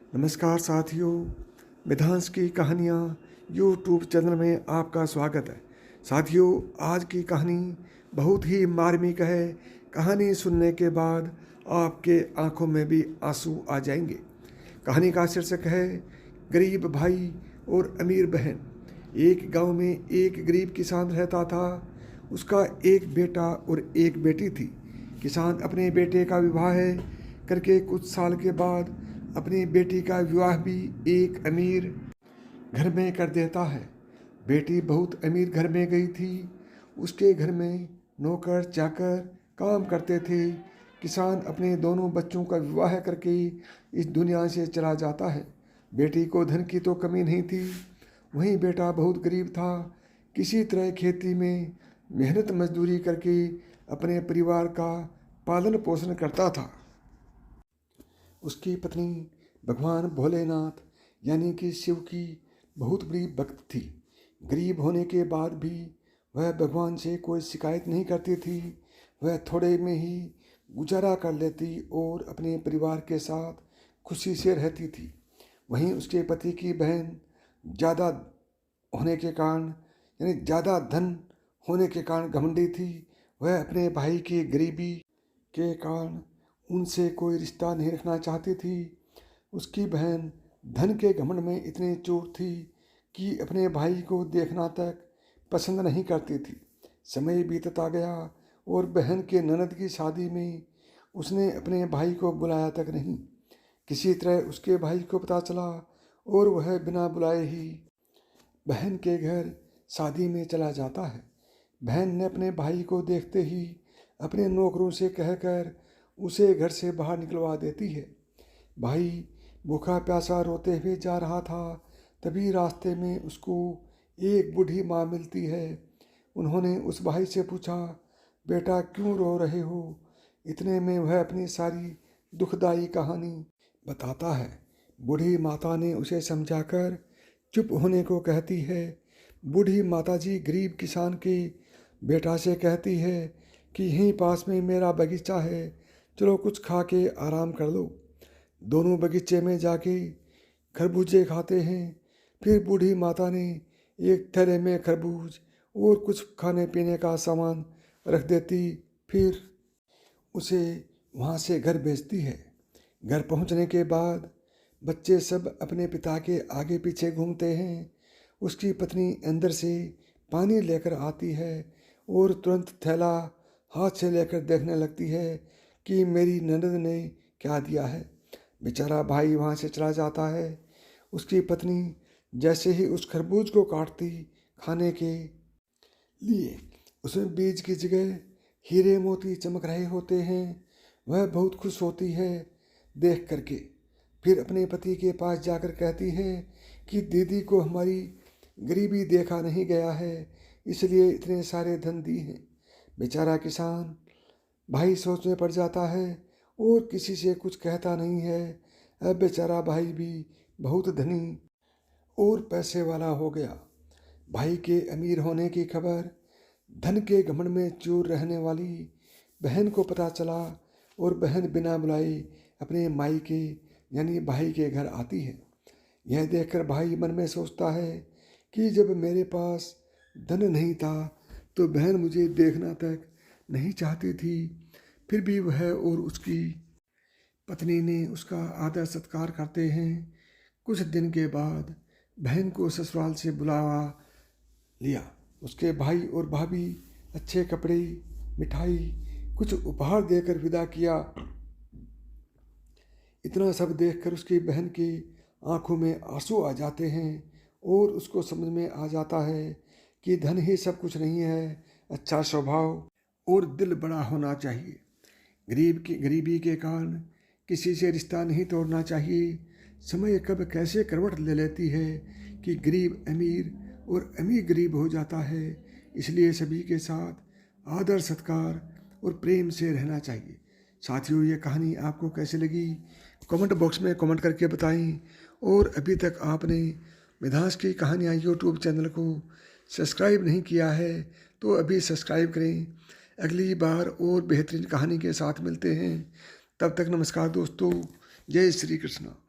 नमस्कार साथियों, मिधांस की कहानियाँ यूट्यूब चैनल में आपका स्वागत है। साथियों, आज की कहानी बहुत ही मार्मिक है। कहानी सुनने के बाद आपके आंखों में भी आंसू आ जाएंगे। कहानी का शीर्षक है गरीब भाई और अमीर बहन। एक गांव में एक गरीब किसान रहता था। उसका एक बेटा और एक बेटी थी। किसान अपने बेटे का विवाह करके कुछ साल के बाद अपनी बेटी का विवाह भी एक अमीर घर में कर देता है। बेटी बहुत अमीर घर में गई थी। उसके घर में नौकर चाकर काम करते थे। किसान अपने दोनों बच्चों का विवाह करके इस दुनिया से चला जाता है। बेटी को धन की तो कमी नहीं थी, वहीं बेटा बहुत गरीब था। किसी तरह खेती में मेहनत मजदूरी करके अपने परिवार का पालन पोषण करता था। उसकी पत्नी भगवान भोलेनाथ यानी कि शिव की बहुत बड़ी भक्त थी। गरीब होने के बाद भी वह भगवान से कोई शिकायत नहीं करती थी। वह थोड़े में ही गुजारा कर लेती और अपने परिवार के साथ खुशी से रहती थी। वहीं उसके पति की बहन ज़्यादा होने के कारण यानी ज़्यादा धन होने के कारण घमंडी थी। वह अपने भाई की गरीबी के कारण उनसे कोई रिश्ता नहीं रखना चाहती थी। उसकी बहन धन के घमंड में इतनी चूर थी कि अपने भाई को देखना तक पसंद नहीं करती थी। समय बीतता गया और बहन के ननद की शादी में उसने अपने भाई को बुलाया तक नहीं। किसी तरह उसके भाई को पता चला और वह बिना बुलाए ही बहन के घर शादी में चला जाता है। बहन ने अपने भाई को देखते ही अपने नौकरों से कहकर उसे घर से बाहर निकलवा देती है। भाई भूखा प्यासा रोते हुए जा रहा था, तभी रास्ते में उसको एक बूढ़ी माँ मिलती है। उन्होंने उस भाई से पूछा, बेटा क्यों रो रहे हो? इतने में वह अपनी सारी दुखदाई कहानी बताता है। बूढ़ी माता ने उसे समझाकर चुप होने को कहती है। बूढ़ी माताजी गरीब किसान के बेटा से कहती है कि यहीं पास में मेरा बगीचा है, चलो कुछ खा के आराम कर लो। दोनों बगीचे में जाके खरबूजे खाते हैं। फिर बूढ़ी माता ने एक थैले में खरबूज और कुछ खाने पीने का सामान रख देती, फिर उसे वहाँ से घर भेजती है। घर पहुँचने के बाद बच्चे सब अपने पिता के आगे पीछे घूमते हैं। उसकी पत्नी अंदर से पानी लेकर आती है और तुरंत थैला हाथ से लेकर देखने लगती है कि मेरी ननद ने क्या दिया है। बेचारा भाई वहाँ से चला जाता है। उसकी पत्नी जैसे ही उस खरबूज को काटती खाने के लिए, उसमें बीज की जगह हीरे मोती चमक रहे होते हैं। वह बहुत खुश होती है देख करके। फिर अपने पति के पास जाकर कहती है कि दीदी को हमारी गरीबी देखा नहीं गया है, इसलिए इतने सारे धन दिए हैं। बेचारा किसान भाई सोच में पड़ जाता है और किसी से कुछ कहता नहीं है। अब बेचारा भाई भी बहुत धनी और पैसे वाला हो गया। भाई के अमीर होने की खबर धन के घमंड में चूर रहने वाली बहन को पता चला और बहन बिना बुलाए अपने मायके यानी भाई के घर आती है। यह देखकर भाई मन में सोचता है कि जब मेरे पास धन नहीं था तो बहन मुझे देखना तक नहीं चाहती थी। फिर भी वह और उसकी पत्नी ने उसका आदर सत्कार करते हैं। कुछ दिन के बाद बहन को ससुराल से बुलावा लिया। उसके भाई और भाभी अच्छे कपड़े, मिठाई, कुछ उपहार देकर विदा किया। इतना सब देखकर उसकी बहन की आंखों में आंसू आ जाते हैं और उसको समझ में आ जाता है कि धन ही सब कुछ नहीं है, अच्छा स्वभाव और दिल बड़ा होना चाहिए। गरीबी के कारण किसी से रिश्ता नहीं तोड़ना चाहिए। समय कब कैसे करवट ले लेती है कि गरीब अमीर और अमीर गरीब हो जाता है। इसलिए सभी के साथ आदर सत्कार और प्रेम से रहना चाहिए। साथियों, ये कहानी आपको कैसी लगी कमेंट बॉक्स में कमेंट करके बताएं। और अभी तक आपने मिधांस की कहानियाँ यूट्यूब चैनल को सब्सक्राइब नहीं किया है तो अभी सब्सक्राइब करें। अगली बार और बेहतरीन कहानी के साथ मिलते हैं। तब तक नमस्कार दोस्तों, जय श्री कृष्ण।